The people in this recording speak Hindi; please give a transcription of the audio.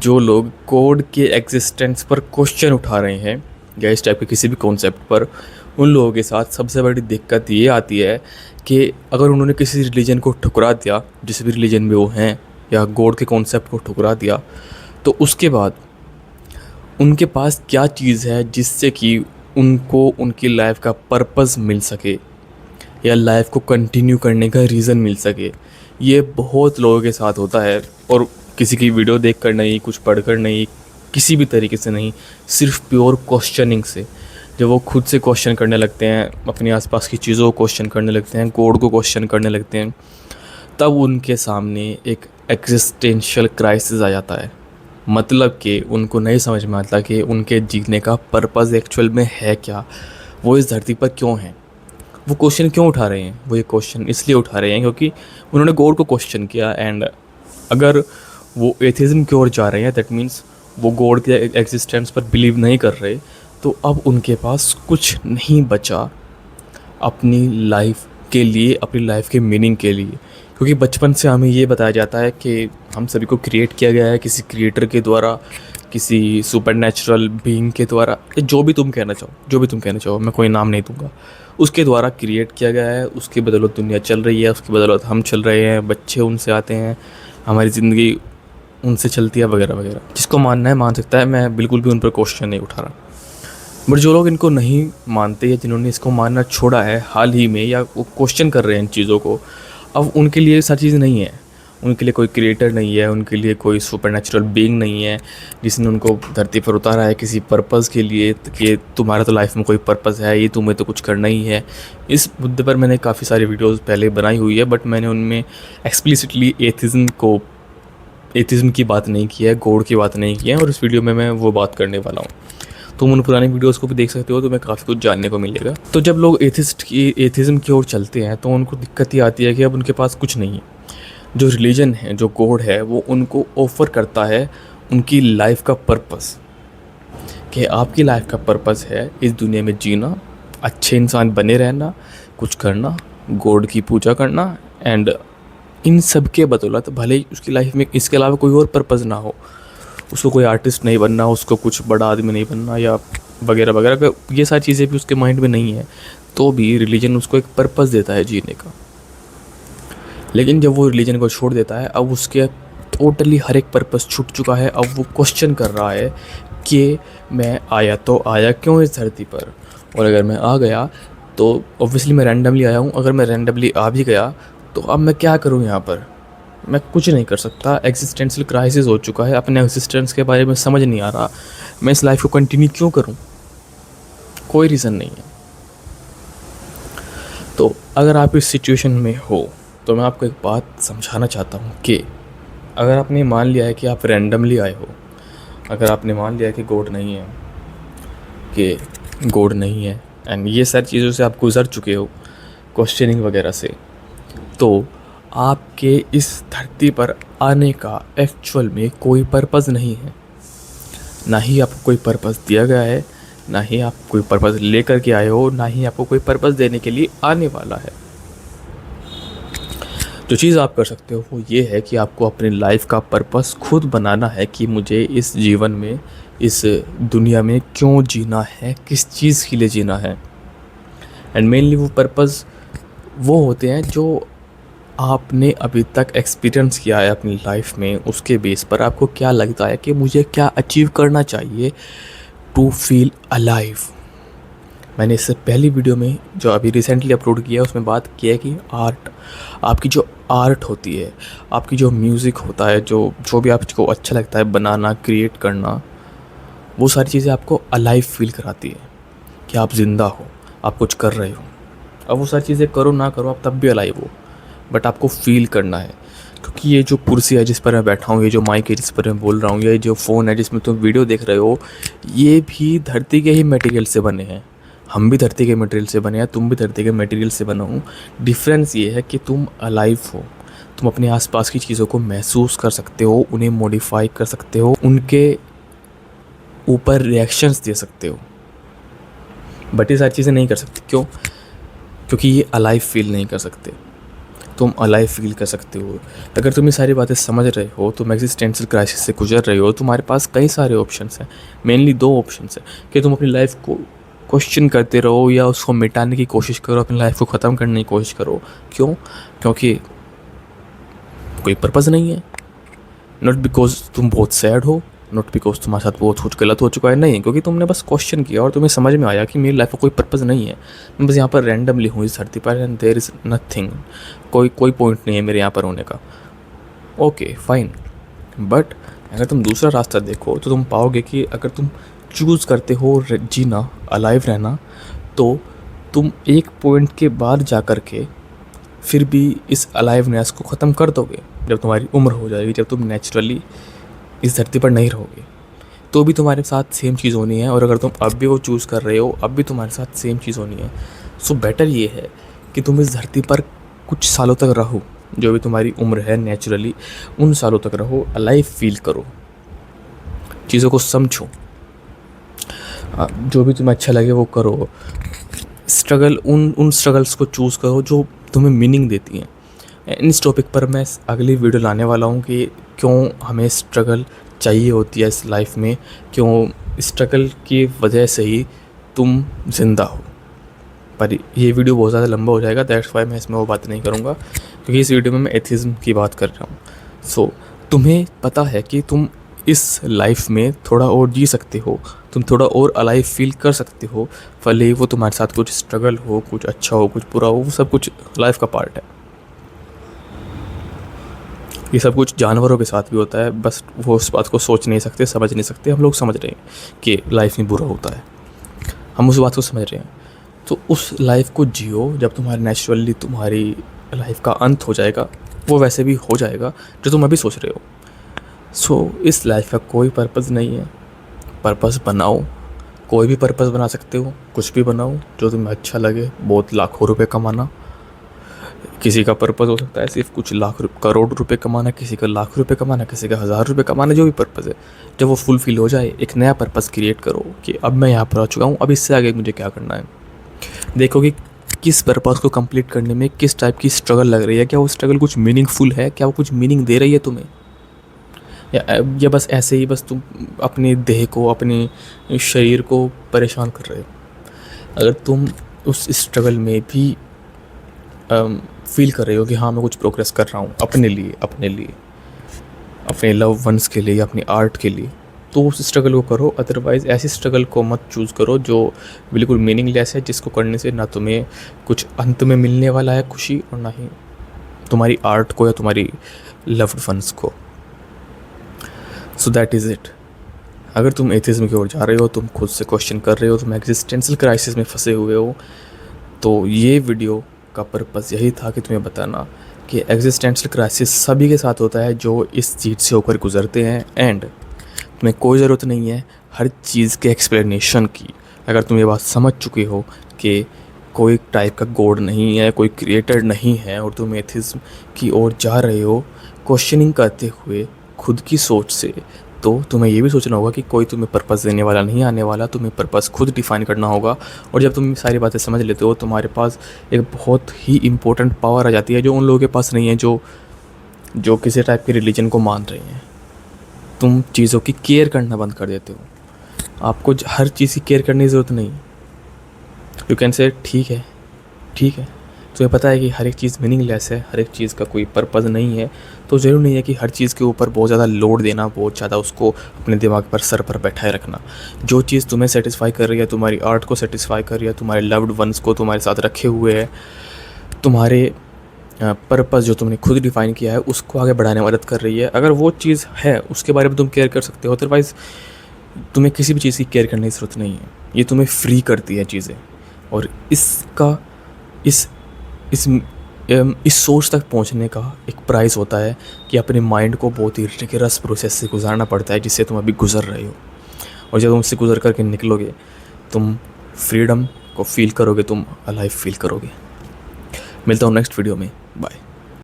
जो लोग कोड के एग्जिस्टेंस पर क्वेश्चन उठा रहे हैं या इस टाइप के किसी भी कॉन्सेप्ट पर, उन लोगों के साथ सबसे बड़ी दिक्कत ये आती है कि अगर उन्होंने किसी रिलीजन को ठुकरा दिया, जिस भी रिलीजन में वो हैं, या गॉड के कॉन्सेप्ट को ठुकरा दिया, तो उसके बाद उनके पास क्या चीज़ है जिससे कि उनको उनकी लाइफ का पर्पस मिल सके या लाइफ को कंटिन्यू करने का रीज़न मिल सके। ये बहुत लोगों के साथ होता है, और किसी की वीडियो देखकर नहीं, कुछ पढ़कर नहीं, किसी भी तरीके से नहीं, सिर्फ प्योर क्वेश्चनिंग से। जब वो खुद से क्वेश्चन करने लगते हैं, अपने आसपास की चीज़ों को क्वेश्चन करने लगते हैं, गॉड को क्वेश्चन करने लगते हैं, तब उनके सामने एक एग्जिस्टेंशियल क्राइसिस आ जाता है। मतलब कि उनको नहीं समझ में आता कि उनके जीने का पर्पस एक्चुअल में है क्या, वो इस धरती पर क्यों हैं, वो क्वेश्चन क्यों उठा रहे हैं। वो ये क्वेश्चन इसलिए उठा रहे हैं क्योंकि उन्होंने गॉड को क्वेश्चन किया, एंड अगर वो एथिज्म की ओर जा रहे हैं, दैट मीन्स वो गॉड के एग्जिस्टेंस पर बिलीव नहीं कर रहे, तो अब उनके पास कुछ नहीं बचा अपनी लाइफ के लिए, अपनी लाइफ के मीनिंग के लिए। क्योंकि बचपन से हमें ये बताया जाता है कि हम सभी को क्रिएट किया गया है किसी क्रिएटर के द्वारा, किसी सुपरनैचुरल बीइंग के द्वारा, या जो भी तुम कहना चाहो, जो भी तुम कहना चाहो, मैं कोई नाम नहीं दूंगा, उसके द्वारा क्रिएट किया गया है। उसकी बदौलत दुनिया चल रही है, उसकी बदौलत हम चल रहे हैं, बच्चे उनसे आते हैं, हमारी ज़िंदगी उनसे चलती है, वगैरह वगैरह। जिसको मानना है मान सकता है, मैं बिल्कुल भी उन पर क्वेश्चन नहीं उठा रहा। बट जो लोग इनको नहीं मानते या जिन्होंने इसको मानना छोड़ा है हाल ही में, या वो क्वेश्चन कर रहे हैं इन चीज़ों को, अब उनके लिए सारी चीज़ नहीं है। उनके लिए कोई क्रिएटर नहीं है, उनके लिए कोई सुपरनैचुरल बीइंग नहीं है जिसने उनको धरती पर उतारा है किसी पर्पस के लिए, कि तुम्हारा तो लाइफ में कोई पर्पस है, ये तुम्हें तो कुछ करना ही है। इस मुद्दे पर मैंने काफ़ी सारी वीडियोस पहले बनाई हुई है, बट मैंने उनमें एक्सप्लिसिटली एथिज्म की बात नहीं की है, गॉड की बात नहीं की है, और इस वीडियो में मैं वो बात करने वाला हूँ। तुम उन पुरानी वीडियोस को भी देख सकते हो, तुम्हें काफ़ी कुछ जानने को मिलेगा। तो जब लोग एथिज्म की ओर चलते हैं, तो उनको दिक्कत ये आती है कि अब उनके पास कुछ नहीं है। जो रिलीजन है, जो गॉड है, वो उनको ऑफ़र करता है उनकी लाइफ का पर्पस, कि आपकी लाइफ का पर्पस है इस दुनिया में जीना, अच्छे इंसान बने रहना, कुछ करना, गॉड की पूजा करना, एंड इन सब के बदौलत भले ही उसकी लाइफ में इसके अलावा कोई और पर्पस ना हो, उसको कोई आर्टिस्ट नहीं बनना, उसको कुछ बड़ा आदमी नहीं बनना, या वगैरह वगैरह, अगर ये सारी चीज़ें भी उसके माइंड में नहीं है, तो भी रिलीजन उसको एक पर्पस देता है जीने का। लेकिन जब वो रिलीजन को छोड़ देता है, अब उसके टोटली हर एक पर्पस छूट चुका है। अब वो क्वेश्चन कर रहा है कि मैं आया तो आया क्यों इस धरती पर, और अगर मैं आ गया तो ऑब्वियसली मैं रैंडमली आया हूँ, अगर मैं रैंडमली आ भी गया तो अब मैं क्या करूँ यहाँ पर, मैं कुछ नहीं कर सकता। एग्जिस्टेंशियल क्राइसिस हो चुका है, अपने एग्जिस्टेंस के बारे में समझ नहीं आ रहा, मैं इस लाइफ को कंटिन्यू क्यों करूं, कोई रीज़न नहीं है। तो अगर आप इस सिचुएशन में हो, तो मैं आपको एक बात समझाना चाहता हूं कि अगर आपने मान लिया है कि आप रैंडमली आए हो, अगर आपने मान लिया है कि गॉड नहीं है, कि गॉड नहीं है, एंड ये सारी चीज़ों से आप गुजर चुके हो, क्वेश्चनिंग वगैरह से, तो आपके इस धरती पर आने का एक्चुअल में कोई पर्पस नहीं है। ना ही आपको कोई पर्पस दिया गया है, ना ही आप कोई पर्पस लेकर के आए हो, ना ही आपको कोई पर्पस देने के लिए आने वाला है। जो चीज़ आप कर सकते हो वो ये है कि आपको अपनी लाइफ का पर्पस खुद बनाना है, कि मुझे इस जीवन में, इस दुनिया में क्यों जीना है, किस चीज़ के लिए जीना है। एंड मेनली वो पर्पस वो होते हैं जो आपने अभी तक एक्सपीरियंस किया है अपनी लाइफ में, उसके बेस पर आपको क्या लगता है कि मुझे क्या अचीव करना चाहिए टू फील अलाइव। मैंने इससे पहली वीडियो में जो अभी रिसेंटली अपलोड किया है उसमें बात की है कि आर्ट, आपकी जो आर्ट होती है, आपकी जो म्यूज़िक होता है, जो भी आपको अच्छा लगता है बनाना, क्रिएट करना, वो सारी चीज़ें आपको अलाइव फील कराती है कि आप ज़िंदा हो, आप कुछ कर रहे हो। अब वो सारी चीज़ें करो ना करो, आप तब भी अलाइव हो, बट आपको फील करना है। क्योंकि ये जो कुर्सी है जिस पर मैं बैठा हूँ, ये जो माइक है जिस पर मैं बोल रहा हूँ, ये जो फ़ोन है जिसमें तुम वीडियो देख रहे हो, ये भी धरती के ही मटेरियल से बने हैं। हम भी धरती के मटेरियल से बने हैं, तुम भी धरती के मटेरियल से बना हो। डिफरेंस ये है कि तुम अलाइव हो, तुम अपने आसपास की चीज़ों को महसूस कर सकते हो, उन्हें मॉडिफाई कर सकते हो, उनके ऊपर रिएक्शंस दे सकते हो। बट ये सारी चीज़ें नहीं कर सकते। क्यों? क्योंकि ये अलाइव फील नहीं कर सकते। तुम अलाइव फील कर सकते हो। अगर तुम ये सारी बातें समझ रहे हो, तुम एग्जिस्टेंशियल क्राइसिस से गुजर रहे हो, तुम्हारे पास कई सारे ऑप्शंस हैं, मेनली 2 ऑप्शंस हैं कि तुम अपनी लाइफ को क्वेश्चन करते रहो या उसको मिटाने की कोशिश करो, अपनी लाइफ को ख़त्म करने की कोशिश करो। क्यों? क्योंकि कोई पर्पज़ नहीं है। नॉट बिकॉज तुम बहुत सैड हो, नॉट बिकॉज तुम्हारे साथ बहुत कुछ गलत हो चुका है, नहीं, क्योंकि तुमने बस क्वेश्चन किया और तुम्हें समझ में आया कि मेरी लाइफ का कोई पर्पज़ नहीं है, मैं बस यहाँ पर रैंडमली हूँ इस धरती पर एंड देयर इज़ नथिंग, कोई पॉइंट नहीं है मेरे यहाँ पर होने का। ओके फाइन, बट अगर तुम दूसरा रास्ता देखो तो तुम पाओगे कि अगर तुम चूज़ करते हो जीना, अलाइव रहना, तो तुम एक पॉइंट के बाद जा कर के फिर भी इस अलाइवनेस को ख़त्म कर दोगे जब तुम्हारी उम्र हो जाएगी, जब तुम नेचुरली इस धरती पर नहीं रहोगे, तो भी तुम्हारे साथ सेम चीज़ होनी है। और अगर तुम अब भी वो चूज़ कर रहे हो, अब भी तुम्हारे साथ सेम चीज़ होनी है। सो बेटर ये है कि तुम इस धरती पर कुछ सालों तक रहो, जो भी तुम्हारी उम्र है नेचुरली उन सालों तक रहो, अलाइव फील करो, चीज़ों को समझो, जो भी तुम्हें अच्छा लगे वो करो। स्ट्रगल, उन स्ट्रगल्स को चूज़ करो जो तुम्हें मीनिंग देती हैं। इस टॉपिक पर मैं अगली वीडियो लाने वाला हूँ कि क्यों हमें स्ट्रगल चाहिए होती है इस लाइफ में, क्यों स्ट्रगल की वजह से ही तुम ज़िंदा हो। पर ये वीडियो बहुत ज़्यादा लंबा हो जाएगा, दैट्स वाई मैं इसमें वो बात नहीं करूँगा, क्योंकि इस वीडियो में मैं एथिज़्म की बात कर रहा हूँ। सो तुम्हें पता है कि तुम इस लाइफ में थोड़ा और जी सकते हो, तुम थोड़ा और अलाइव फील कर सकते हो, भले ही वो तुम्हारे साथ कुछ स्ट्रगल हो, कुछ अच्छा हो, कुछ बुरा हो, वो सब कुछ लाइफ का पार्ट है। ये सब कुछ जानवरों के साथ भी होता है, बस वो उस बात को सोच नहीं सकते, समझ नहीं सकते। हम लोग समझ रहे हैं कि लाइफ में बुरा होता है, हम उस बात को समझ रहे हैं। तो उस लाइफ को जियो जब तुम्हारी नेचुरली तुम्हारी लाइफ का अंत हो जाएगा, वो वैसे भी हो जाएगा जो तुम अभी सोच रहे हो। सो इस लाइफ का कोई पर्पज़ नहीं है, पर्पज़ बनाओ, कोई भी पर्पज़ बना सकते हो, कुछ भी बनाओ जो तुम्हें अच्छा लगे। बहुत लाखों रुपए कमाना, किसी का पर्पज़ हो सकता है सिर्फ कुछ करोड़ रुपए कमाना, किसी का लाख रुपए कमाना, किसी का 1000 रुपए कमाना, जो भी पर्पज़ है, जब वो फुलफिल हो जाए एक नया पर्पज़ क्रिएट करो कि अब मैं यहाँ पर आ चुका हूँ, अब इससे आगे मुझे क्या करना है। देखो कि किस पर्पज़ को कंप्लीट करने में किस टाइप की स्ट्रगल लग रही है, क्या वो स्ट्रगल कुछ मीनिंगफुल है, क्या वो कुछ मीनिंग दे रही है तुम्हें, या बस ऐसे ही बस तुम अपने देह को, अपने शरीर को परेशान कर रहे हो। अगर तुम उस स्ट्रगल में भी फील कर रहे हो कि हाँ मैं कुछ प्रोग्रेस कर रहा हूँ अपने लिए, अपने लव वंस के लिए, अपनी आर्ट के लिए, तो उस स्ट्रगल को करो। अदरवाइज़ ऐसी स्ट्रगल को मत चूज़ करो जो बिल्कुल मीनिंगलेस है, जिसको करने से ना तुम्हें कुछ अंत में मिलने वाला है खुशी, और ना ही तुम्हारी आर्ट को या तुम्हारी लव्ड वंस को। So that is it. अगर तुम एथिज्म की ओर जा रहे हो, तुम खुद से क्वेश्चन कर रहे हो, तुम एग्जिस्टेंशियल क्राइसिस में फंसे हुए हो, तो ये वीडियो का पर्पज़ यही था कि तुम्हें बताना कि एग्जिस्टेंशियल क्राइसिस सभी के साथ होता है जो इस चीज़ से होकर गुजरते हैं, एंड तुम्हें कोई ज़रूरत नहीं है हर चीज़ के एक्सप्लेनेशन की। अगर तुम ये बात समझ चुके हो कि कोई टाइप का गॉड नहीं है, कोई क्रिएटर नहीं है, और तुम एथिज्म की ओर जा रहे हो क्वेश्चनिंग करते हुए खुद की सोच से, तो तुम्हें ये भी सोचना होगा कि कोई तुम्हें पर्पज़ देने वाला नहीं आने वाला, तुम्हें पर्पज़ खुद डिफ़ाइन करना होगा। और जब तुम सारी बातें समझ लेते हो, तुम्हारे पास एक बहुत ही इम्पोर्टेंट पावर आ जाती है जो उन लोगों के पास नहीं है जो किसी टाइप के रिलीजन को मान रहे हैं। तुम चीज़ों की केयर करना बंद कर देते हो। आपको हर चीज़ की केयर करने की ज़रूरत नहीं। यू कैन से ठीक है, तुम्हें पता है कि हर एक चीज़ मीनिंगलेस है, हर एक चीज़ का कोई पर्पज़ नहीं है, तो ज़रूर नहीं है कि हर चीज़ के ऊपर बहुत ज़्यादा लोड देना, बहुत ज़्यादा उसको अपने दिमाग पर, सर पर बैठाए रखना। जो चीज़ तुम्हें सेटिस्फाई कर रही है, तुम्हारी आर्ट को सेटिस्फाई कर रही है, तुम्हारे लव्ड वंस को तुम्हारे साथ रखे हुए है, तुम्हारे पर्पज़ जो तुमने खुद डिफ़ाइन किया है उसको आगे बढ़ाने में मदद कर रही है, अगर वो चीज़ है उसके बारे में तुम केयर कर सकते हो। अदरवाइज़ तुम्हें किसी भी चीज़ की केयर करने की ज़रूरत नहीं है। ये तुम्हें फ्री करती है चीज़ें, और इसका इस सोच तक पहुंचने का एक प्राइस होता है कि अपने माइंड को बहुत ही रिगरस प्रोसेस से गुजारना पड़ता है, जिससे तुम अभी गुजर रहे हो। और जब तुम उससे गुजर करके निकलोगे, तुम फ्रीडम को फील करोगे, तुम अलाइव फील करोगे। मिलता हूँ नेक्स्ट वीडियो में, बाय।